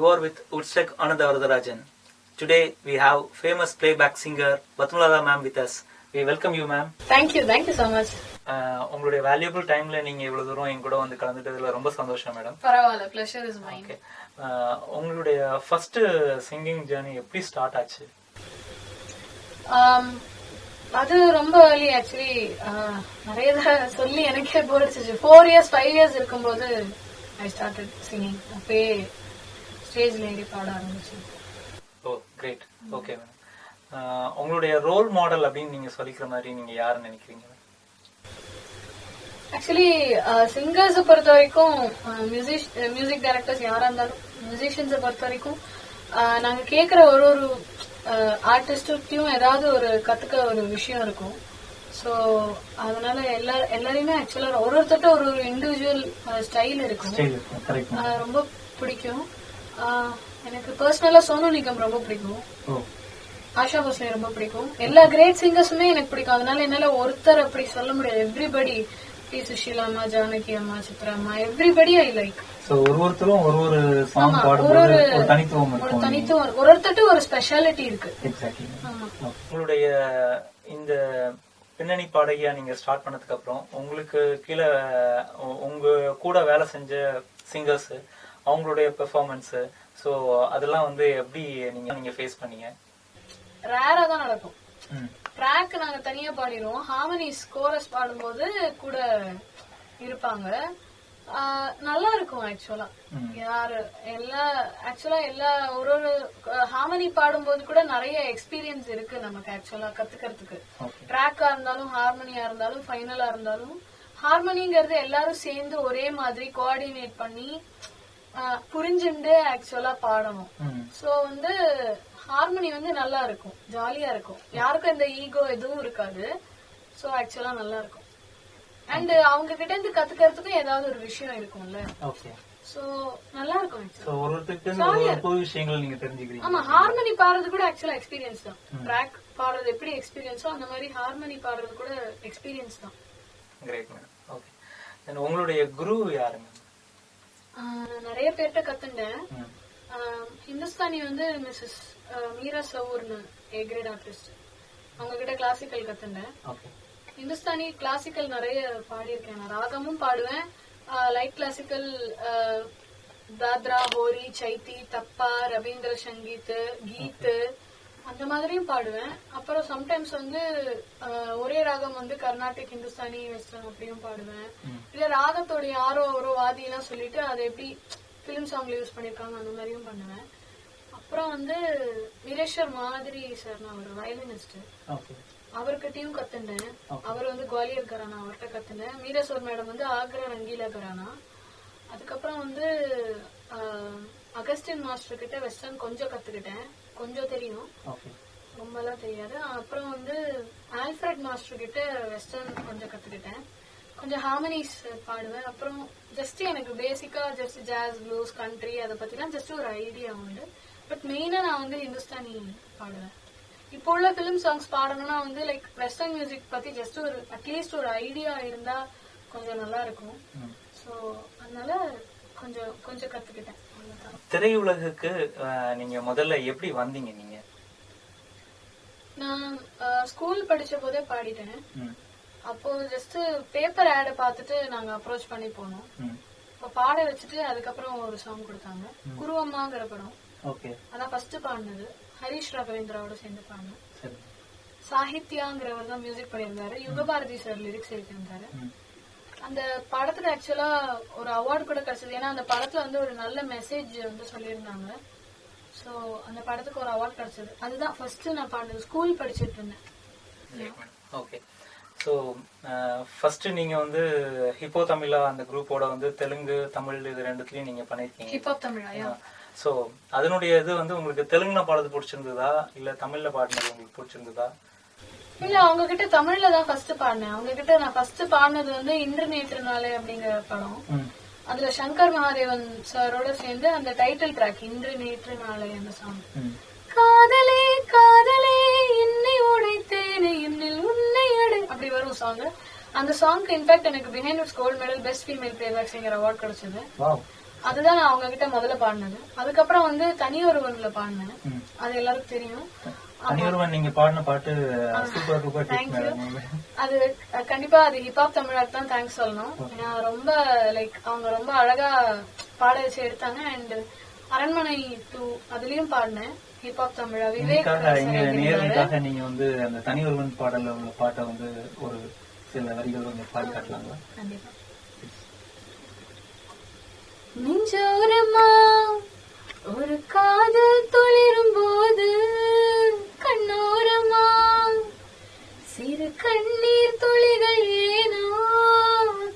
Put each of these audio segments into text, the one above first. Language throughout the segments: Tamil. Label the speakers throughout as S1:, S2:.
S1: You are with Woodstock Ananda Varadarajan. Today we have famous playback singer Batmalala ma'am with us. We welcome you, ma'am.
S2: Thank you so much.
S1: உங்களுடைய வேல்யூபிள் டைம்ல நீங்க இவ்வளவு தூரம் என் கூட வந்து கலந்துட்டதுல ரொம்ப சந்தோஷம் மேடம்.
S2: பரவாயில்ல, pleasure is mine.
S1: ஓகே. உங்களுடைய ஃபர்ஸ்ட் சிங்கிங் ஜர்னி எப்படி ஸ்டார்ட் ஆச்சு?
S2: அது ரொம்ப early actually. நிறைய சொல்லி எனக்கே போயிடுச்சு. 4 years 5 years இருக்கும்போது I started singing. அப்பே ஸ்டேஜ்ல ஏறி பாட ஆரம்பிச்சேன்.
S1: ஓ கிரேட். Okay madam. உங்களுடைய ரோல் மாடல் அப்படின்னு நீங்க சொல்லிக்கிற மாதிரி நீங்க யாருன்னு நினைக்கிறீங்க?
S2: ஆக்சுவலி சிங்கர்ஸை பொறுத்த வரைக்கும் மியூசிக் டைரக்டர்ஸ் யாரா இருந்தாலும் மியூசிஷியன்ஸை பொறுத்த வரைக்கும் நாங்க கேட்கிற ஒரு ஆர்டிஸ்டும் ஏதாவது ஒரு கத்துக்க ஒரு விஷயம் இருக்கும். ஸோ அதனால எல்லாரையுமே ஆக்சுவலா ஒருத்தட்ட ஒரு இண்டிவிஜுவல் ஸ்டைல் இருக்கும். ரொம்ப பிடிக்கும். எனக்கு பர்சனலா சோனு நிகம் ரொம்ப பிடிக்கும், ஆஷா போஸ்லே ரொம்ப பிடிக்கும். எல்லா கிரேட் சிங்கர்ஸுமே எனக்கு பிடிக்கும். அதனால என்னால ஒருத்தர் அப்படி சொல்ல முடியாது. எவ்ரிபடி, டி சுஷீலா அம்மா, ஜானகி அம்மா, சித்ரா அம்மா, எவ்ரிபடி ஐ லைக்.
S1: ஒருத்தரும் ஒரு சாங் பாடும்போது ஒரு தனித்துவம்
S2: இருக்கு. ஒரு தனித்துவம், ஒருத்தட்டு ஒரு ஸ்பெஷாலிட்டி இருக்கு.
S1: உங்களுடைய இந்த பின்னணி பாடகியா நீங்க ஸ்டார்ட் பண்ணதுக்கு அப்புறம் உங்களுக்கு கீழே உங்க கூட வேலை செஞ்ச சிங்கர்ஸ் அவங்களுடைய பெர்ஃபார்மன்ஸ், சோ அதெல்லாம் வந்து எப்படி நீங்க ஃபேஸ் பண்ணீங்க?
S2: ரேரா தான் நடக்கும். ட்ராக் நாங்க தனியா பாடிடுவோம். ஹார்மனிஸ் கோரஸ் பாடும்போது கூட இருப்பாங்க. நல்லா இருக்கும் ஆக்சுவலா. யாரு எல்லா ஒரு ஹார்மனி பாடும்போது கூட நிறைய எக்ஸ்பீரியன்ஸ் இருக்கு நமக்கு ஆக்சுவலா கத்துக்கிறதுக்கு. ட்ராக்கா இருந்தாலும் ஹார்மனியா இருந்தாலும் ஃபைனலா இருந்தாலும் ஹார்மனிங்கிறது எல்லாரும் சேர்ந்து ஒரே மாதிரி கோஆர்டினேட் பண்ணி புரிஞ்சுண்டு ஆக்சுவலா பாடணும். சோ வந்து ஹார்மனி வந்து நல்லா இருக்கும், ஜாலியா இருக்கும், யாருக்கும் இந்த ஈகோ எதுவும் இருக்காது. சோ ஆக்சுவலா நல்லா இருக்கும். அண்ட் அவங்க கிட்ட இருந்து கத்துக்கிறதுக்கும் ஏதாவது ஒரு விஷயம் இருக்கும்ல. சோ நல்லா இருக்கும். ஆமா, ஹார்மனி பாடுறது கூட ஆக்சுவலா எக்ஸ்பீரியன்ஸ் தான். ட்ராக் பாடுறது எப்படி எக்ஸ்பீரியன்ஸோ அந்த மாதிரி ஹார்மனி பாடுறது கூட எக்ஸ்பீரியன்ஸ் தான்.
S1: உங்களுடைய குரு யாருங்க?
S2: நிறைய பேர்ட்ட கத்துட்டேன். ஹிந்துஸ்தானி வந்து மிஸ்ஸஸ் மீரா சவுர்னு ஏ கிரேட் ஆர்டிஸ்ட், அவங்க கிட்ட கிளாசிக்கல் கத்துட்டேன். ஹிந்துஸ்தானி கிளாசிக்கல் நிறைய பாடியிருக்கேன். நான் ராகமும் பாடுவேன். லைட் கிளாசிக்கல் தாத்ரா, ஹோரி, சைத்தி, தப்பா, ரவீந்திர சங்கீத், கீத் அந்த மாதிரியும் பாடுவேன். அப்புறம் சம்டைம்ஸ் வந்து ஒரே ராகம் வந்து கர்நாடிக், ஹிந்துஸ்தானி, வெஸ்டர்ன் அப்படியும் பாடுவேன். இல்ல ராகத்தோட யாரோ ஒரு வாதி எல்லாம் சொல்லிட்டு அதை எப்படி பிலிம் சாங்ல யூஸ் பண்ணிருக்காங்க அந்த மாதிரியும் பண்ணுவேன். அப்புறம் வந்து வீரேஸ்வர் மாதிரி சார், நான் ஒரு வயலினிஸ்ட், அவர்கிட்டயும் கத்துனேன். அவர் வந்து குவாலியர் கரானா, அவர்கிட்ட கத்துனேன். மீரேஸ்வர் மேடம் வந்து ஆக்ரா ரங்கீலா கரானா. அதுக்கப்புறம் வந்து அகஸ்டின் மாஸ்டர் கிட்ட வெஸ்டர்ன் கொஞ்சம் கத்துக்கிட்டேன், கொஞ்சம் தெரியும், ரொம்ப எல்லாம் தெரியாது. அப்புறம் வந்து ஆல்ஃபிரட் மாஸ்டர் கிட்ட வெஸ்டர்ன் கொஞ்சம் கத்துக்கிட்டேன். கொஞ்சம் ஹார்மனிஸ் பாடுவேன். அப்புறம் ஜஸ்ட் எனக்கு பேசிக்கா ஜஸ்ட் ஜாஸ், ப்ளூஸ், கண்ட்ரி அதை பத்திலாம் ஜஸ்ட் ஒரு ஐடியா உண்டு. பட் மெயினா நான் வந்து ஹிந்துஸ்தானி பாடுவேன். இப்போ உள்ள பிலிம் சாங்ஸ் பாடணும்னா வந்து லைக் வெஸ்டர்ன் மியூசிக் பத்தி ஜஸ்ட் ஒரு அட்லீஸ்ட் ஒரு ஐடியா இருந்தா கொஞ்சம் நல்லா இருக்கும். சோ அதனால கொஞ்சம் கொஞ்சம் கத்துக்கிட்டேன்.
S1: திரையுலகுக்கு நீங்க முதல்ல எப்படி வந்தீங்க? நீங்க
S2: நான் ஸ்கூல் படிச்ச போதே பாடிட்டேன். அப்போ ஜஸ்ட் பேப்பர் ஆட பாத்துட்டு நாங்க அப்ரோச் பண்ணி போனோம். இப்ப பாட வச்சுட்டு அதுக்கப்புறம் ஒரு சாங் கொடுத்தாங்க, குருவம்மாங்கிற படம். அதான் ஃபர்ஸ்ட் பாடினது. ஹரிஷ் ராகவேந்திராவோட சேர்ந்து பாடினேன். சாஹித்யாங்கிறவர் தான் மியூசிக் பண்ணியிருந்தாரு. யுகபாரதி சார் லிரிக்ஸ் எழுதியிருந்தாரு. அந்த படத்துல ஆக்சுவலா ஒரு அவார்டு கூட கிடைச்சது. ஏன்னா அந்த படத்துல வந்து ஒரு நல்ல மெசேஜ் வந்து சொல்லியிருந்தாங்க. சோ அந்த படத்துக்கு ஒரு அவார்டு கிடைச்சது. அதுதான் ஃபர்ஸ்ட் நான் பாடினது. ஸ்கூல் படிச்சிட்டு இருந்தேன்.
S1: ஓகே. ஸோ ஃபர்ஸ்ட் நீங்க வந்து ஹிப்போ தமிழா அந்த குரூப்போட வந்து தெலுங்கு, தமிழ் இது ரெண்டுத்துலயும் நீங்க பண்ணிருக்கீங்க.
S2: ஹிப்ஹாப் தமிழா?
S1: சோ அதனுடைய இது வந்து உங்களுக்கு தெலுங்குல பாடுறது பிடிச்சிருந்ததா இல்ல தமிழ்ல பாடினது உங்களுக்கு பிடிச்சிருந்ததா?
S2: இல்ல, அவங்க கிட்ட தமிழ்ல தான் ஃபர்ஸ்ட் பாடினேன். அவங்க கிட்ட நான் ஃபர்ஸ்ட் பாடினது வந்து இன்று நேற்று நாளே அப்படிங்கிற படம். அதுல சங்கர் மகாதேவன் சாரோட சேர்ந்து அந்த டைட்டில் ட்ராக் இன்று நேற்று நாளே அந்த சாங். காதலே காதலே என்னை உடைத்தேனே என்னில் உன்னை அடை அப்படி வரும் சாங். அந்த சாங்க்கு இன்ஃபேக்ட் எனக்கு behind gold medal best female playback singer award கிடைச்சது. அதுதான் நான் அவங்க கிட்ட முதல்ல பாடினது. அதுக்கப்புறம் வந்து தனியொருவன்ல பாடினேன், அது எல்லாருக்கும் தெரியும்.
S1: தனியொருவன் நீங்க பாடின பாட்டு சூப்பர் சூப்பர்.
S2: அது கண்டிப்பா அது ஹிப்ஹாப் தமிழாக்கு தான் தேங்க்ஸ் சொல்லணும். ஏன்னா ரொம்ப லைக் அவங்க ரொம்ப அழகா பாட வச்சு எடுத்தாங்க. அண்ட் அரண்மனை 2 அதுலயும் பாடினேன் ஹிப்ஹாப் தமிழா.
S1: நேருக்காக நீங்க வந்து அந்த தனியொருவன் பாடல்ல உள்ள பாட்டை வந்து ஒரு சில வரிகள் வந்து பாடி காட்டலாங்களா?
S2: கண்டிப்பா. நெஞ்சோரமா ஒரு காதல் துளிரும் போது கண்ணோரமா சிறு கண்ணீர் துளிகள் ஏனோ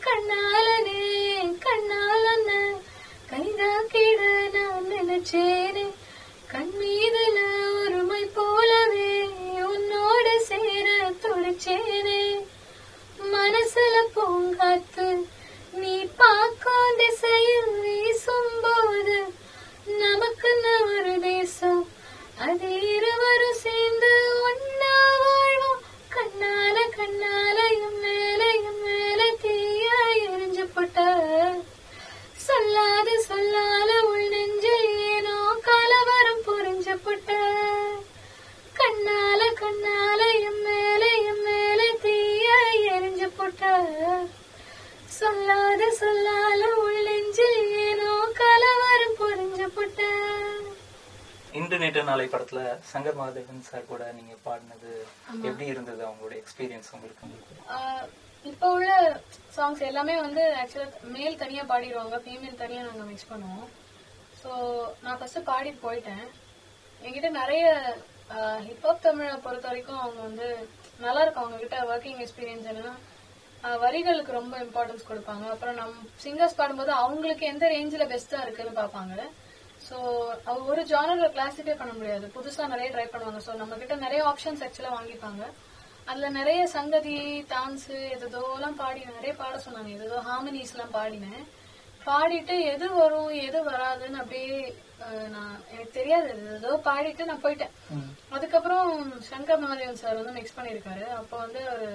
S2: கண்ணாலனே கண்ணாலன கைதா கிட நான் நினைச்சேனே கண் மீதுல ஒருமை போலவே உன்னோட சேர துடிச்சேனே மனசுல பூங்காத்து நீ பார்க்கும் திசையில் வீசும் போது நமக்கு ஒரு தேசம் அது இருவரும் சேர்ந்து ஒன்னா வாழ்வோம் கண்ணால கண்ணால என் மேல தீய எரிஞ்சு போட்ட சொல்லாது சொல்லாத உள் நெஞ்சில் ஏனோ கலவரம் புரிஞ்சு போட்ட கண்ணால கண்ணால என் மேல தீய எரிஞ்சு போட்ட சொல்லாத சொல்லால உள் நெஞ்சில் ஏனோ கலவரம் புரிஞ்சு போட்ட.
S1: இன்று நேற்று நாளை படத்துல சங்கர் மகாதேவன் சார் கூட நீங்க பாடினது எப்படி இருந்தது? அவங்களோட எக்ஸ்பீரியன்ஸ் உங்களுக்கு?
S2: இப்ப உள்ள சாங்ஸ் எல்லாமே வந்து ஆக்சுவலா மேல் தனியா பாடிடுவாங்க, ஃபீமேல் தனியா நாங்க மிக்ஸ் பண்ணுவோம். சோ நான் ஃபர்ஸ்ட் பாடிட்டு போயிட்டேன். என்கிட்ட நிறைய ஹிப்ஹாப் தமிழை பொறுத்த வரைக்கும் அவங்க வந்து நல்லா இருக்கும். அவங்க கிட்ட ஒர்க்கிங் எக்ஸ்பீரியன்ஸ் என்னன்னா வரிகளுக்கு ரொம்ப இம்பார்ட்டன்ஸ் கொடுப்பாங்க. அப்புறம் நம்ம சிங்கர்ஸ் பாடும்போது அவங்களுக்கு எந்த ரேஞ்சில பெஸ்டா இருக்குன்னு பாப்பாங்க. சோ ஒரு ஜானர்ல கிளாசிஃபை பண்ண முடியாது, புதுசா நிறைய ட்ரை பண்ணுவாங்க. சோ நம்ம கிட்ட நிறைய ஆப்ஷன்ஸ் ஆக்சுவலா வாங்கிப்பாங்க. அதுல நிறைய சங்கதி டான்ஸ் எதோ எல்லாம் பாடி நிறைய பாட சொன்னாங்க. எதோ ஹார்மனிஸ் எல்லாம் பாடினேன். பாடிட்டு எது வரும் எது வராதுன்னு அப்படியே எனக்கு தெரியாது, ஏதோ பாடிட்டு நான் போயிட்டேன். அதுக்கப்புறம் சங்கர் மகாதேவன் சார் வந்து மிக்ஸ் பண்ணிருக்காரு. அப்ப வந்து அவரு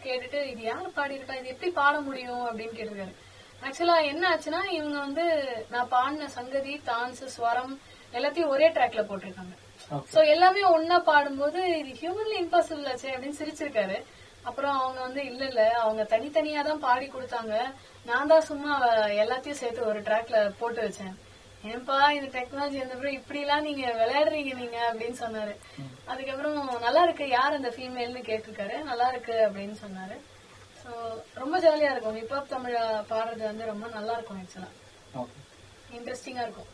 S2: கேட்டுட்டு இது யாரு பாடிருக்கா, இது எப்படி பாட முடியும் அப்படின்னு கேட்டிருக்காரு. ஆக்சுவலா என்ன ஆச்சுன்னா இவங்க வந்து நான் பாடின சங்கதி டான்ஸ் ஸ்வரம் எல்லாத்தையும் ஒரே ட்ராக்ல போட்டிருக்காங்க. சோ எல்லாமே ஒன்னா பாடும்போது இது ஹியூமன்லி இம்பாசிபிள் ஆச்சு அப்படின்னு சிரிச்சிருக்காரு. அப்புறம் அவங்க வந்து இல்ல அவங்க தனித்தனியா தான் பாடி கொடுத்தாங்க, நான் தான் சும்மா எல்லாத்தையும் சேர்த்து ஒரு ட்ராக்ல போட்டு வச்சேன். ஏன்பா இந்த டெக்னாலஜி இருந்தப்பறம் இப்படி எல்லாம் நீங்க விளையாடுறீங்க நீங்க அப்படின்னு சொன்னாரு. அதுக்கப்புறம் நல்லா இருக்கு, யார் அந்த ஃபீமேல்னு கேட்டிருக்காரு. நல்லா இருக்கு அப்படின்னு சொன்னாரு. சோ ரொம்ப ஜாலியா இருக்கும். ஹிப்ஹாப் தமிழா பாடுறது வந்து ரொம்ப நல்லா இருக்கும். ஆக்சுவலா இன்ட்ரெஸ்டிங்கா இருக்கும்.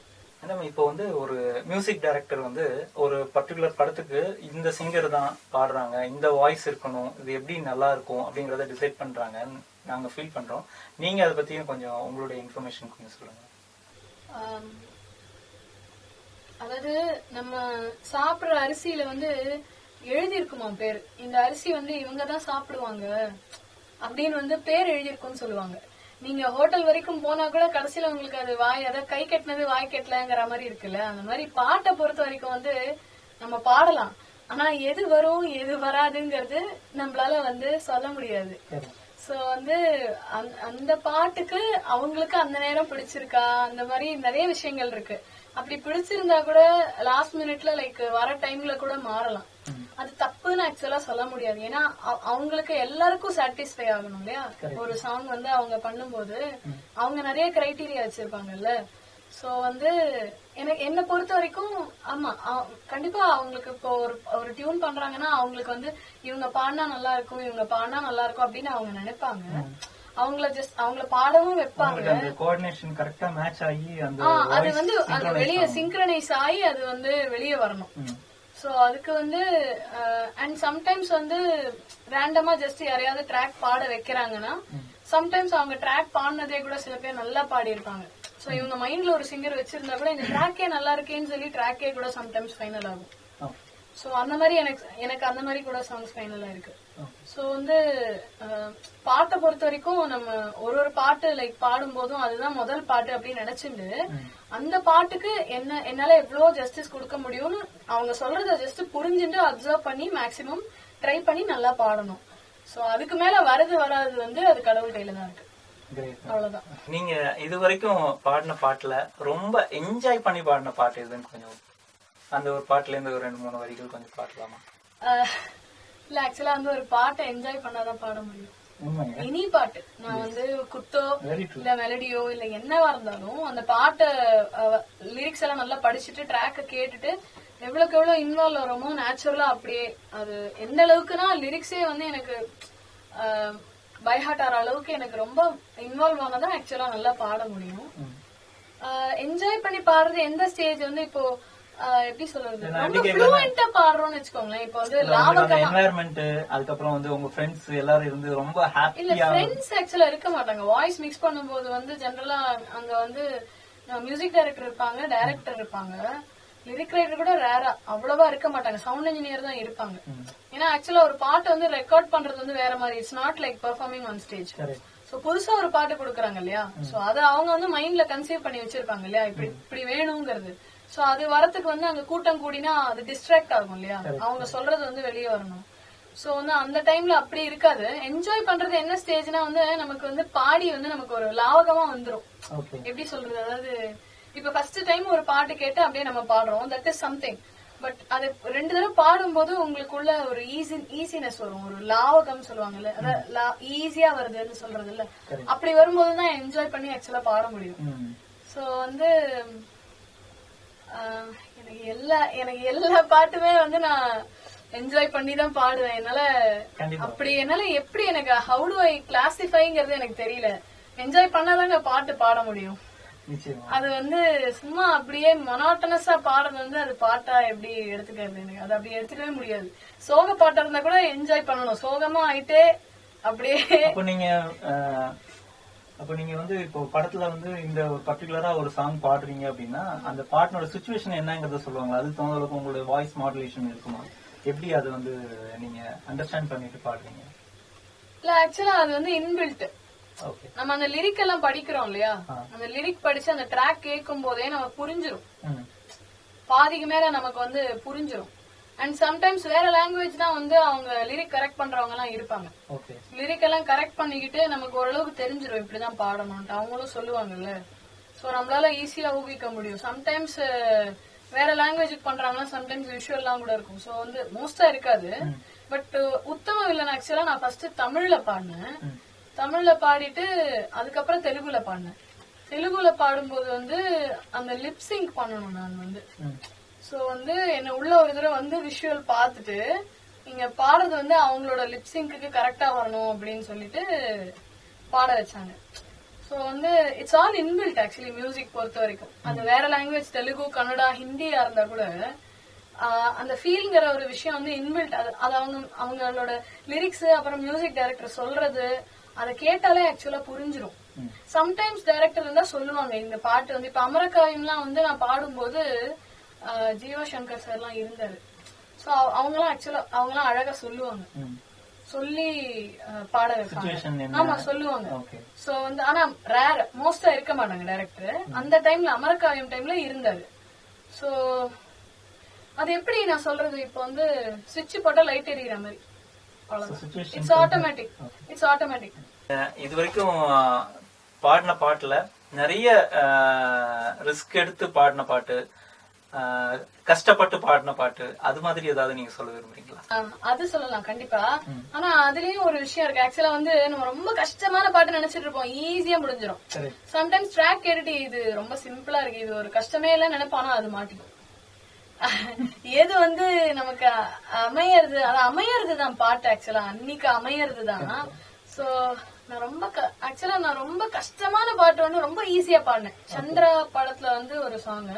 S1: இப்போ வந்து ஒரு மியூசிக் டைரக்டர் வந்து ஒரு பர்டிகுலர் படத்துக்கு இந்த சிங்கர் தான் பாடுறாங்க, இந்த வாய்ஸ் இருக்கணும், இது எப்படி நல்லா இருக்கும் அப்படிங்கறத டிசைட் பண்றாங்க, நாங்க ஃபீல் பண்றோம். நீங்க அதை பத்தியும் கொஞ்சம் உங்களுடைய இன்ஃபர்மேஷன் கொஞ்சம் சொல்லுங்க.
S2: அதாவது நம்ம சாப்பிடுற அரிசியில வந்து எழுதியிருக்குமா பேர், இந்த அரிசி வந்து இவங்கதான் சாப்பிடுவாங்க அப்படின்னு வந்து பேர் எழுதியிருக்கும்னு சொல்லுவாங்க. நீங்க ஹோட்டல் வரைக்கும் போனா கூட கடைசியில உங்களுக்கு அது அதாவது கை கட்டினது வாய் கட்டலங்கிற மாதிரி இருக்குல்ல. அந்த மாதிரி பாட்டை பொறுத்த வரைக்கும் வந்து நம்ம பாடலாம், ஆனா எது வரும் எது வராதுங்கிறது நம்மளால வந்து சொல்ல முடியாது. சோ வந்து அந்த பாட்டுக்கு அவங்களுக்கு அந்த நேரம் பிடிச்சிருக்கா, அந்த மாதிரி நிறைய விஷயங்கள் இருக்கு. அப்படி பிடிச்சிருந்தா கூட லாஸ்ட் மினிட்ல லைக் வர டைம்ல கூட மாறலாம். அது தப்புன்னு ஆக்சுவலா சொல்ல முடியாது. ஏன்னா அவங்களுக்கு எல்லாருக்கும் சாட்டிஸ்ஃபை ஆகணும் இல்லையா. ஒரு சாங் வந்து அவங்க பண்ணும்போது அவங்க நிறைய கிரைட்டீரியா வச்சிருப்பாங்கல்ல. சோ வந்து என்ன பொறுத்த வரைக்கும் ஆமா கண்டிப்பா அவங்களுக்கு இப்போ ஒரு டியூன் பண்றாங்கன்னா அவங்களுக்கு வந்து இவங்க பாடினா நல்லா இருக்கும் இவங்க பாடினா நல்லா இருக்கும் அப்படின்னு அவங்க நினைப்பாங்க. அவங்கள பாடவும் வைப்பாங்க. அது வந்து அது வெளியே சிங்க்ரனைஸ் ஆகி அது வந்து வெளியே வரணும். சோ அதுக்கு வந்து அண்ட் சம்டைம்ஸ் வந்து ரேண்டமா ஜஸ்ட் யாரையாவது ட்ராக் பாட வைக்கிறாங்கன்னா சம்டைம்ஸ் அவங்க ட்ராக் பாடினதே கூட சில பேர் நல்லா பாடி இருப்பாங்க. சோ இவங்க மைண்ட்ல ஒரு சிங்கர் வச்சிருந்தா கூட இந்த ட்ராக்கே நல்லா இருக்கேன்னு சொல்லி ட்ராக்கே கூட சம்டைம்ஸ் ஃபைனல் ஆகும். சோ அந்த மாதிரி எனக்கு அந்த மாதிரி கூட சாங்ஸ் ஃபைனலா இருக்கு. சோ வந்து பாட்டை பொறுத்த வரைக்கும் நம்ம ஒரு பாட்டு லைக் பாடும் போதும் அதுதான் முதல் பாட்டு அப்படின்னு நினைச்சுட்டு அந்த பாட்டுக்கு என்னால எவ்வளவு ஜஸ்டிஸ் கொடுக்க முடியும்னு அவங்க சொல்றத ஜஸ்ட் புரிஞ்சுட்டு அப்சர்வ் பண்ணி மேக்சிமம் ட்ரை பண்ணி நல்லா பாடணும். சோ அதுக்கு மேல வரது வராது வந்து அது கடவுள் கையில தான் இருக்கு. அவ்வளவுதான்.
S1: நீங்க இது வரைக்கும் பாடின பாட்டுல ரொம்ப என்ஜாய் பண்ணி பாடின பாட்டு எதுன்னு கொஞ்சம் அந்த ஒரு பாட்டுல இருந்து ஒரு 2-3 வரிகள் கொஞ்சம் பாடலாமா?
S2: இல்ல ஆக்சுவலா வந்து ஒரு பாட்டை என்ஜாய் பண்ணாதான் பாட முடியும். இனி பாட்டு நான் வந்து குத்தோ இல்ல மெலடியோ இல்ல என்னவா இருந்தாலும் அந்த பாட்டை லிரிக்ஸ் எல்லாம் நல்லா படிச்சுட்டு ட்ராக்க கேட்டுட்டு எவ்வளவுக்கு எவ்வளவு இன்வால்வ் ஆகிறோமோ நேச்சுரலா அப்படியே அது எந்த அளவுக்குன்னா லிரிக்ஸே வந்து எனக்கு பைஹார்ட் ஆற அளவுக்கு எனக்கு ரொம்ப இன்வால்வ் ஆனதான் ஆக்சுவலா நல்லா பாட முடியும். என்ஜாய் பண்ணி பாடுறது எந்த ஸ்டேஜ் வந்து இப்போ எப்படி சொல்றது ரொம்ப ஃப்ளூயன்ட்டா பாடுறோம்னு வெச்சுக்கோங்களேன். இப்போ வந்து
S1: என்வாயர்மென்ட் அதுக்கப்புறம் வந்து உங்க ஃப்ரெண்ட்ஸ் எல்லாரும் இருந்து ரொம்ப ஹாப்பியா
S2: இல்ல ஃப்ரெண்ட்ஸ் ஆக்சுவலா இருக்க மாட்டாங்க. வாய்ஸ் மிக்ஸ் பண்ணும்போது வந்து ஜெனரலா அங்க வந்து மியூசிக் டைரக்டர் இருப்பாங்க, டைரக்டர் இருப்பாங்க, லிரிக் ரைட்டர் கூட ரேரா அவ்வளவா இருக்க மாட்டாங்க, சவுண்ட் இன்ஜினியர் தான் இருப்பாங்க. ஏன்னா ஆக்சுவலா ஒரு பாட்டு வந்து ரெக்கார்ட் பண்றது வந்து வேற மாதிரி, it's not like performing on stage. So புதுசா ஒரு பாட்டு கொடுக்குறாங்க இல்லையா, சோ அத அவங்க வந்து மைண்ட்ல கன்சீவ் பண்ணி வச்சிருப்பாங்க இல்லையா, இப்படி வேணுங்கிறது. சோ அது வரத்துக்கு வந்து அங்க கூட்டம் கூடினா அது டிஸ்ட்ராக்ட் ஆகும் இல்லையா, அவங்க சொல்றது வந்து வெளியே வரணும். சோ வந்து அந்த டைம்ல அப்படி இருக்காது. என்ஜாய் பண்றது என்ன ஸ்டேஜ்னா வந்து நமக்கு வந்து பாடி வந்து நமக்கு ஒரு லாவகமா வந்துரும். எப்படி சொல்றது, அதாவது இப்ப ஃபர்ஸ்ட் டைம் ஒரு பாட்டு கேட்டு அப்படியே நம்ம பாடுறோம், தட் இஸ் சம்திங். பட் அது 2 தடவை பாடும்போது உங்களுக்குள்ள ஒரு ஈஸினஸ் வரும், ஒரு லாவகம் சொல்லுவாங்கல்ல, அதாவது ஈஸியா வருதுன்னு சொல்றது இல்ல, அப்படி வரும்போதுதான் என்ஜாய் பண்ணி ஆக்சுவலா பாட முடியும். சோ வந்து எனக்கு எல்லா பாட்டுமே வந்து நான் என்ஜாய் பண்ணி தான் பாடுவேன். என்னால எப்படி எனக்கு ஹவு டு ஐ கிளாசிஃபைங்கிறது எனக்கு தெரியல. என்ஜாய் பண்ணாதாங்க பாட்டு பாட முடியும். அது வந்து சும்மா அப்படியே மொனாட்டனஸா பாடுறது வந்து அது பாட்டா எப்படி எடுத்துக்கிறது, எனக்கு அது அப்படி எடுத்துக்கவே முடியாது. சோக பாட்டா இருந்தா கூட என்ஜாய் பண்ணணும், சோகமா ஆயிட்டே அப்படியே.
S1: அப்ப நீங்க வந்து இப்போ படத்துல வந்து இந்த பர்டிகுலரா ஒரு சாங் பாடுறீங்க அப்படின்னா அந்த பாட்டினோட சிச்சுவேஷன் என்னங்கறத சொல்லுவாங்க, அது தகுந்த அளவுக்கு உங்களுடைய வாய்ஸ் மாடுலேஷன் இருக்குமா, எப்படி அது வந்து நீங்க அண்டர்ஸ்டாண்ட் பண்ணிட்டு பாடுறீங்க?
S2: இல்ல ஆக்சுவலா அது வந்து இன்பில்ட். நம்ம அந்த லிரிக் எல்லாம் படிக்கிறோம் இல்லையா, அந்த லிரிக் படிச்சு அந்த ட்ராக் கேட்கும் போதே நமக்கு புரிஞ்சிரும், பாதிக்கு மேல நமக்கு வந்து புரிஞ்சிரும். அண்ட் சம்டைம்ஸ் வேற லாங்குவேஜ் தான் வந்து அவங்க லிரிக் கரெக்ட் பண்றவங்க எல்லாம் இருப்பாங்க. லிரிக் எல்லாம் கரெக்ட் பண்ணிக்கிட்டு நமக்கு ஓரளவுக்கு தெரிஞ்சிரும் இப்படிதான் பாடணும்ட்டு அவங்களும் சொல்லுவாங்கல்ல. சோ நம்மளால ஈஸியா ஊகிக்க முடியும். சம்டைம்ஸ் வேற லாங்குவேஜுக்கு பண்றாங்கன்னா சம்டைம்ஸ் விஷுவல் எல்லாம் கூட இருக்கும். சோ வந்து மோஸ்டா இருக்காது. பட் உத்தம வில்லன் ஆக்சுவலா நான் ஃபர்ஸ்ட் தமிழ்ல பாடினேன், தமிழ்ல பாடிட்டு அதுக்கப்புறம் தெலுங்குல பாடினேன். தெலுங்குல பாடும்போது வந்து அந்த லிப்சிங்க் பண்ணணும் நான் வந்து. சோ வந்து என்ன உள்ள ஒரு தடவை வந்து விஷுவல் பாத்துட்டு நீங்க பாடுறது வந்து அவங்களோட லிப்சிங்க்கு கரெக்டா வரணும் அப்படின்னு சொல்லிட்டு பாட வச்சாங்க. சோ வந்து it's all inbuilt actually music பொறுத்த வரைக்கும். அது வேற லாங்குவேஜ் தெலுங்கு கன்னடா ஹிந்தியா இருந்தா கூட அந்த ஃபீல்ங்கிற ஒரு விஷயம் வந்து இன்பில்ட். அது அவங்களோட லிரிக்ஸ் அப்புறம் மியூசிக் டைரக்டர் சொல்றது அதை கேட்டாலே ஆக்சுவலா புரிஞ்சிரும். சம்டைம்ஸ் டைரக்டர் இருந்தா சொல்லுவாங்க இந்த பாட்டு வந்து இப்ப அமரக்காயம்லாம் வந்து நான் பாடும்போது ஜீவா சங்கர் சார் எல்லாம் இருந்தாரு. சோ அவங்கலாம் ஆக்சுவலா அவங்கலாம் அழகா சொல்லுவாங்க, சொல்லி பாட வைப்பாங்க. ஆமா சொல்லுவாங்க. சோ வந்து ஆனா ரேர், மோஸ்டா இருக்க மாட்டாங்க டைரக்டர். அந்த டைம்ல அமரக்காவியம் டைம்ல இருந்தாரு. சோ அது எப்படி நான் சொல்றது, இப்ப வந்து சுவிட்ச் போட்டா லைட் எரியிற மாதிரி, இட்ஸ் ஆட்டோமேட்டிக், இட்ஸ் ஆட்டோமேட்டிக்.
S1: இது வரைக்கும் பாடின பாட்டுல நிறைய ரிஸ்க் எடுத்து பாடின பாட்டு, கஷ்டப்பட்டு பாடின பாட்டு, அது மாதிரி ஏதாவது நீங்க சொல்ல விரும்புறீங்களா?
S2: அது சொல்லலாம் கண்டிப்பா. ஆனா அதுலயும் ஒரு விஷயம் இருக்கு. ஆக்சுவலா வந்து நம்ம ரொம்ப கஷ்டமான பாட்டு நினைச்சிட்டு இருப்போம், ஈஸியா முடிஞ்சிடும். சம்டைம்ஸ் ட்ராக் கேட்டுட்டு இது ரொம்ப சிம்பிளா இருக்கு, இது ஒரு கஷ்டமே இல்ல நினைப்பானா அது மாட்டிக்கும். எது வந்து நமக்கு அமையறது, அது அமையறதுதான் பாட்டு. ஆக்சுவலா அன்னைக்கு அமையறதுதான். சோ நான் ரொம்ப கஷ்டமான பாட்டு வந்து ரொம்ப ஈஸியா பாடினேன். சந்திரா படத்துல வந்து ஒரு சாங்,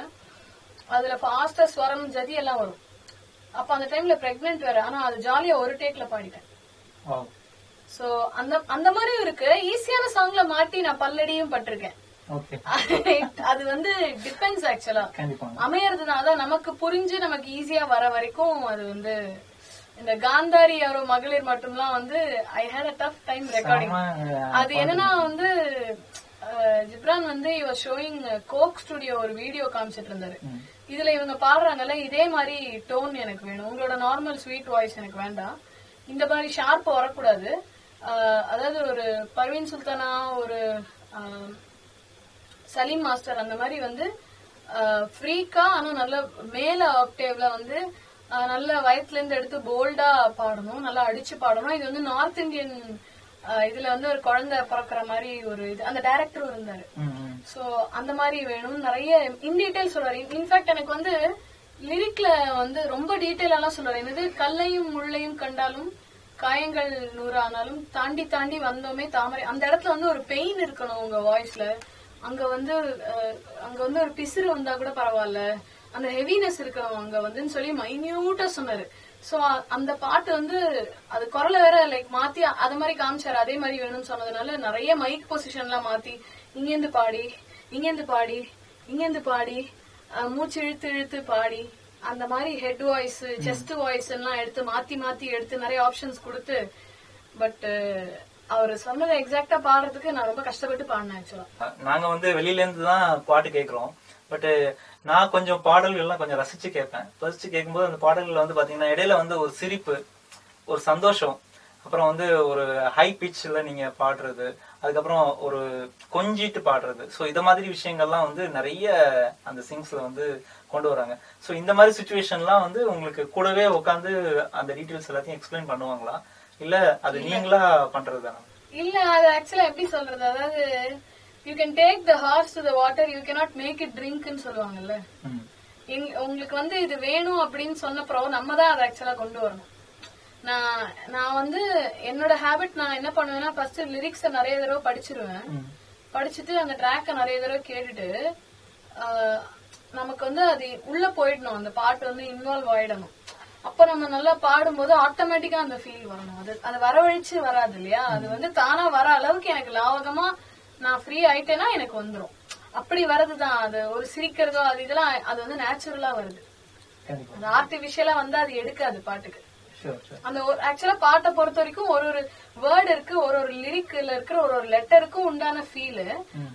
S2: அதுல ஃபாஸ்டா ஸ்வரம் ஜதி எல்லாம் வரும். அப்ப அந்த டைம்ல பிரெக்னென்ட் வேற, ஆனா அது ஜாலியா ஒரு டேக்ல பாடிட்டேன். சோ அந்த மாதிரி இருக்கு. ஈஸியான சாங்ல மாட்டி நான் பல்லடியும் பட்டிருக்கேன். அது வந்து டிபெண்ட்ஸ் ஆக்சுவலா, அமையறதுதான். அதான் நமக்கு புரிஞ்சு நமக்கு ஈஸியா வர வரைக்கும் அது வந்து. இந்த காந்தாரி யாரோ மகளிர் மட்டும்லாம் வந்து I had a tough time recording. அது என்னன்னா வந்து ஜிப்ரான் வந்து இவர் ஷோயிங் கோக் ஸ்டுடியோ ஒரு வீடியோ காமிச்சிட்டு இருந்தாரு. இதுல இவங்க பாடுறாங்கல்ல, இதே மாதிரி டோன் எனக்கு வேணும், உங்களோட நார்மல் ஸ்வீட் வாய்ஸ் எனக்கு வேண்டாம், இந்த மாதிரி ஷார்ப் வரக்கூடாது, அதாவது ஒரு பர்வீன் சுல்தானா, ஒரு சலீம் மாஸ்டர் அந்த மாதிரி வந்து ஃப்ரீக்கா ஆனா நல்ல மேல ஆக்டேவ்ல வந்து நல்ல வயத்துல இருந்து எடுத்து போல்டா பாடணும், நல்லா அடிச்சு பாடணும். இது வந்து நார்த் இந்தியன் இதுல வந்து ஒரு குழந்தை பிறக்கிற மாதிரி ஒரு இது அந்த டைரக்டரும் இருந்தாரு. சோ அந்த மாதிரி வேணும், நிறைய இன் டீடைல் சொல்றாரு. இன்ஃபேக்ட் எனக்கு வந்து லிரிக்ல வந்து ரொம்ப டீடைல் எல்லாம் சொல்றாரு. என்னது, கல்லையும் முள்ளையும் கண்டாலும் காயங்கள் 100 ஆனாலும் தாண்டி தாண்டி வந்தோமே தாமரை. அந்த இடத்துல வந்து ஒரு பெயின் இருக்கணும் உங்க வாய்ஸ்ல. அங்க வந்து ஒரு பிசிறு வந்தா கூட பரவாயில்ல, அந்த ஹெவினஸ் இருக்கணும் அங்க வந்துன்னு சொல்லி மைன்யூட்டா சொன்னாரு. சோ அந்த பாட்டு வந்து அது குரலை வேற லைக் மாத்தி அது மாதிரி காமிச்சாரு. அதே மாதிரி வேணும்னு சொன்னதுனால நிறைய மைக் பொசிஷன் எல்லாம் மாத்தி இங்கேருந்து பாடி இங்கேருந்து பாடி இங்கேருந்து பாடி மூச்சு இழுத்து இழுத்து பாடி அந்த மாதிரி ஹெட் வாய்ஸ் செஸ்ட் வாய்ஸ் எல்லாம் எடுத்து மாத்தி மாத்தி எடுத்து நிறைய ஆப்ஷன்ஸ் கொடுத்து. பட் அவரு சொன்னதை எக்ஸாக்டா பாடுறதுக்கு நான் ரொம்ப கஷ்டப்பட்டு பாடினேன். ஆக்சுவலா
S1: நாங்க வந்து வெளியில இருந்து தான் பாட்டு கேட்கிறோம். பட் நான் கொஞ்சம் பாடல்கள் எல்லாம் கொஞ்சம் ரசிச்சு கேட்பேன். ரசிச்சு கேட்கும்போது அந்த பாடல்கள் வந்து பாத்தீங்கன்னா இடையில வந்து ஒரு சிரிப்பு, ஒரு சந்தோஷம், அப்புறம் வந்து ஒரு ஹை பிட்ச்ல நீங்க பாடுறது, அதுக்கப்புறம் ஒரு கொஞ்சிட்டு பாடுறது. ஸோ இந்த மாதிரி விஷயங்கள்லாம் வந்து நிறைய அந்த சிங்ஸ்ல வந்து கொண்டு வராங்க. ஸோ இந்த மாதிரி சுச்சுவேஷன்லாம் வந்து உங்களுக்கு கூடவே உட்காந்து அந்த டீட்டெயில்ஸ் எல்லாத்தையும் எக்ஸ்பிளைன் பண்ணுவாங்களா, இல்ல அது நீங்களா பண்றதுதானா?
S2: இல்ல, அது ஆக்சுவலா எப்படி சொல்றது, அதாவது you can take the horse to the water, you cannot make it ட்ரிங்க்னு சொல்லுவாங்கல்ல. உங்களுக்கு வந்து இது வேணும் அப்படின்னு சொன்னப்பறம் நம்ம தான் அதை ஆக்சுவலா கொண்டு வரணும். நான் வந்து என்னோட ஹேபிட், நான் என்ன பண்ணுவேன்னா ஃபர்ஸ்ட் லிரிக்ஸ நிறைய தடவை படிச்சிருவேன். படிச்சுட்டு அந்த ட்ராக்க நிறைய தடவை கேட்டுட்டு நமக்கு வந்து அது உள்ள போயிடணும், அந்த பாட்டு வந்து இன்வால்வ் ஆயிடணும். அப்ப நம்ம நல்லா பாடும்போது ஆட்டோமேட்டிக்கா அந்த ஃபீல் வரணும். அது வரவழிச்சு வராது இல்லையா, அது வந்து தானா வர அளவுக்கு எனக்கு லாவகமா நான் ஃப்ரீ ஆயிட்டேன்னா எனக்கு வந்துரும். அப்படி வரதுதான் அது. ஒரு சிரிக்கிறதோ அது இதெல்லாம் அது வந்து நேச்சுரலா வருது. அது ஆர்டிபிஷியலா வந்து அது எடுக்காது பாட்டுக்கு. அந்த ஆக்சுவலா பாட்டை பொறுத்த வரைக்கும் ஒரு ஒரு வேர்டு இருக்கு, ஒரு ஒரு லிரிக்ல இருக்கிற ஒரு ஒரு லெட்டருக்கும் உண்டான ஃபீல்.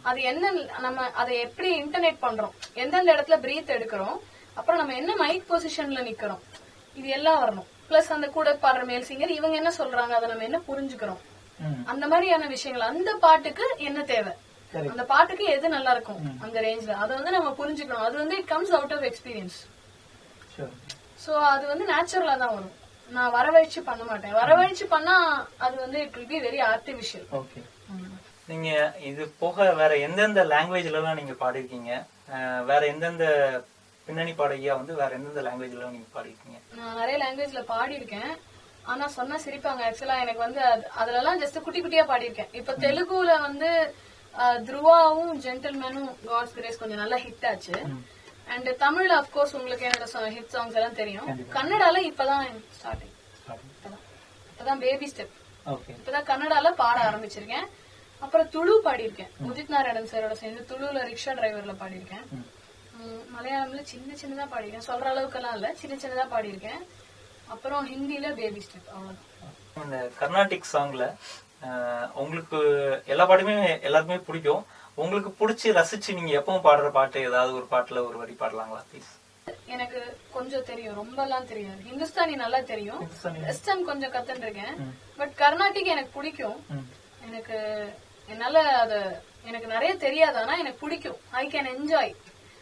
S2: அது என்ன, நம்ம அதை எப்படி இன்டர்நெட் பண்றோம், எந்தெந்த இடத்துல பிரீத் எடுக்கிறோம், அப்புறம் நம்ம என்ன மைக் பொசிஷன்ல நிக்கிறோம், இது எல்லாம் வரணும். பிளஸ் அந்த கூட பாடுற மேல் சிங்கர் இவங்க என்ன சொல்றாங்க, அதை நம்ம என்ன புரிஞ்சுக்கிறோம், அந்த மாதிரியான விஷயங்கள். அந்த பாட்டுக்கு என்ன தேவை, அந்த பாட்டுக்கு எது நல்லா இருக்கும் அந்த ரேஞ்ச்ல, அதை வந்து நம்ம புரிஞ்சுக்கணும். அது வந்து it comes out of experience. So அது வந்து நேச்சுரலா தான் வரும். நான் வரவழைச்சு பண்ண மாட்டேன். வரவழைச்சு பண்ணா அது வந்து it will be very artificial.
S1: நீங்க இது போக வேற எந்தெந்த லாங்குவேஜ்ல எல்லாம் நீங்க பாடிருக்கீங்க? வேற எந்தெந்த பின்னணி பாடகியா வந்து வேற எந்தெந்த லாங்குவேஜ்ல எல்லாம் நீங்க பாடிருக்கீங்க?
S2: நான் நிறைய லாங்குவேஜ்ல பாடிருக்கேன். ஆனா சொன்னா சிரிப்பாங்க. ஆக்சுவலா எனக்கு வந்து அதுல எல்லாம் ஜஸ்ட் குட்டி குட்டியா பாடிருக்கேன். இப்ப தெலுங்குல வந்து துருவாவும் ஜென்டில்மேனும் காட்ஸ் கிரேஸ் கொஞ்சம் நல்லா ஹிட் ஆச்சு. அண்ட் தமிழ்ல அப்கோர்ஸ் உங்களுக்கு என்னோட ஹிட் சாங்ஸ் எல்லாம் தெரியும். கன்னடால இப்பதான் ஸ்டார்டிங், இப்பதான் பேபி ஸ்டெப், இப்பதான் கன்னடால பாட ஆரம்பிச்சிருக்கேன். அப்புறம் துளு பாடியிருக்கேன், உதித் நாராயணன் சாரோட சேர்ந்து துளுல ரிக்ஷா டிரைவர்ல பாடியிருக்கேன். மலையாளம்ல சின்ன சின்னதா பாடிருக்கேன், சொல்ற அளவுக்கு எல்லாம் இல்ல, சின்ன சின்னதா பாடிருக்கேன். அப்புறம் ஹிந்தில பேபி ஸ்டெப், அவ்வளவுதான்.
S1: இந்த கர்நாடிக் சாங்ல உங்களுக்கு எல்லா பாட்டுமே எல்லாருக்குமே பிடிக்கும். உங்களுக்கு பிடிச்சி ரசிச்சு நீங்க எப்பவும் பாடுற பாட்டு, ஏதாவது ஒரு பாட்டுல ஒரு வரி பாடலாங்களா ப்ளீஸ்?
S2: எனக்கு கொஞ்சம் தெரியும், ரொம்ப எல்லாம் தெரியாது. ஹிந்துஸ்தானி நல்லா தெரியும், வெஸ்டர்ன் கொஞ்சம் கத்துட்டு இருக்கேன். பட் கர்நாடிக் எனக்கு பிடிக்கும். எனக்கு என்னால அது எனக்கு நிறைய தெரியாது, ஆனா எனக்கு பிடிக்கும். I can enjoy.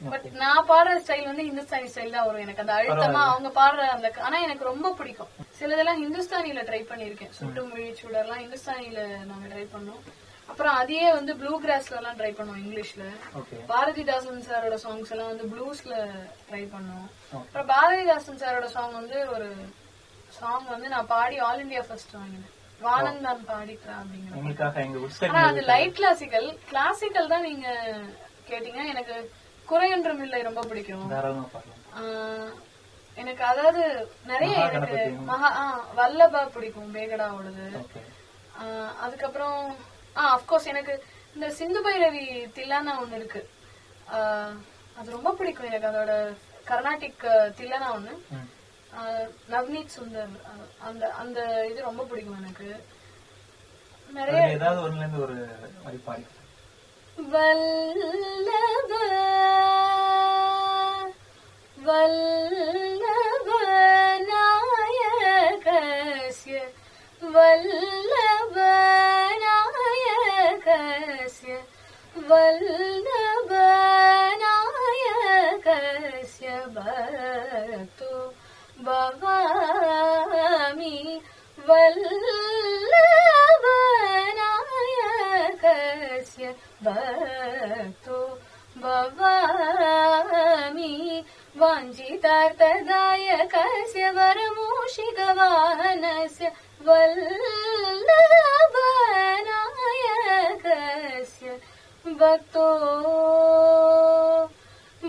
S2: பட் நான் பாடுற ஸ்டைல் வந்து ஹிந்துஸ்தானி ஸ்டைல் தான் வரும். எனக்கு அந்த அழுத்தமா அவங்க பாடுற அந்த, ஆனா எனக்கு ரொம்ப பிடிக்கும். சிலதெல்லாம் ஹிந்துஸ்தானில ட்ரை பண்ணிருக்கேன், சுட்டு மொழி சூடெல்லாம் ஹிந்துஸ்தானில நாங்க ட்ரை பண்ணோம். அப்புறம் அதையே வந்து ப்ளூ கிராஸ்ல எல்லாம் ட்ரை பண்ணுவோம் இங்கிலீஷ்ல. பாரதிதாசன் சாரோட சாங்ஸ் எல்லாம் வந்து ப்ளூஸ்ல ட்ரை பண்ணுவோம். அப்புறம் பாரதிதாசன் சாரோட சாங் வந்து ஒரு சாங் வந்து நான் பாடி ஆல் இண்டியா ஃபர்ஸ்ட் வாங்கினேன், வானந்தான் பாடிக்கிறா அப்படிங்கிற. ஆனா அது லைட் கிளாசிக்கல். கிளாசிக்கல் தான் நீங்க கேட்டீங்க. எனக்கு குறையொன்றும் இல்லை ரொம்ப பிடிக்கும். எனக்கு அதாவது நிறைய எனக்கு வல்லபா பிடிக்கும், பேகடாவோடது. அதுக்கப்புறம் அப்கோர்ஸ் எனக்கு இந்த சிந்து பைரவி தில்லானா ஒண்ணு இருக்கு, அது ரொம்ப பிடிக்கும் எனக்கு. அதோட கர்நாடிக் தில்லானா ஒண்ணு, நவ்னீத் சுந்தர், அந்த அந்த இது ரொம்ப பிடிக்கும் எனக்கு. நிறைய
S1: ஏதாவது ஒண்ணுல இருந்து ஒரு வரி பாடி.
S2: வல்லப வல்லப நாயகஸ்ய வல்லப वल्लभनायकस्य भक्तो भवामि वल्लभनायकस्य भक्तो भवामि वाञ्छितार्थदायकस्य वरमूषिकवाहनस्य वल्लभनायकस्य भक्तो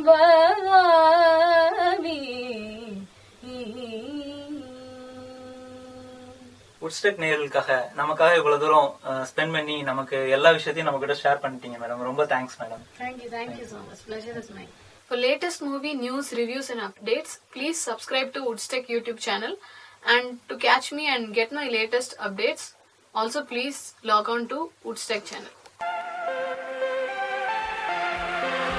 S2: भवामि.
S1: உட்ஸ்டெக் நேயர்களுக்காக நமக்காக இவ்வளவு தூரம் ஸ்பெண்ட் பண்ணி நமக்கு எல்லா விஷயத்தையும் நம்ம கிட்ட ஷேர் பண்ணிட்டீங்க மேடம். ரொம்ப thanks madam.
S2: Thank you so much. Pleasure is mine. For latest movie news, reviews and updates, please subscribe to Woodstack YouTube channel. And to catch me and get my latest updates, also please log on to Woodstack channel.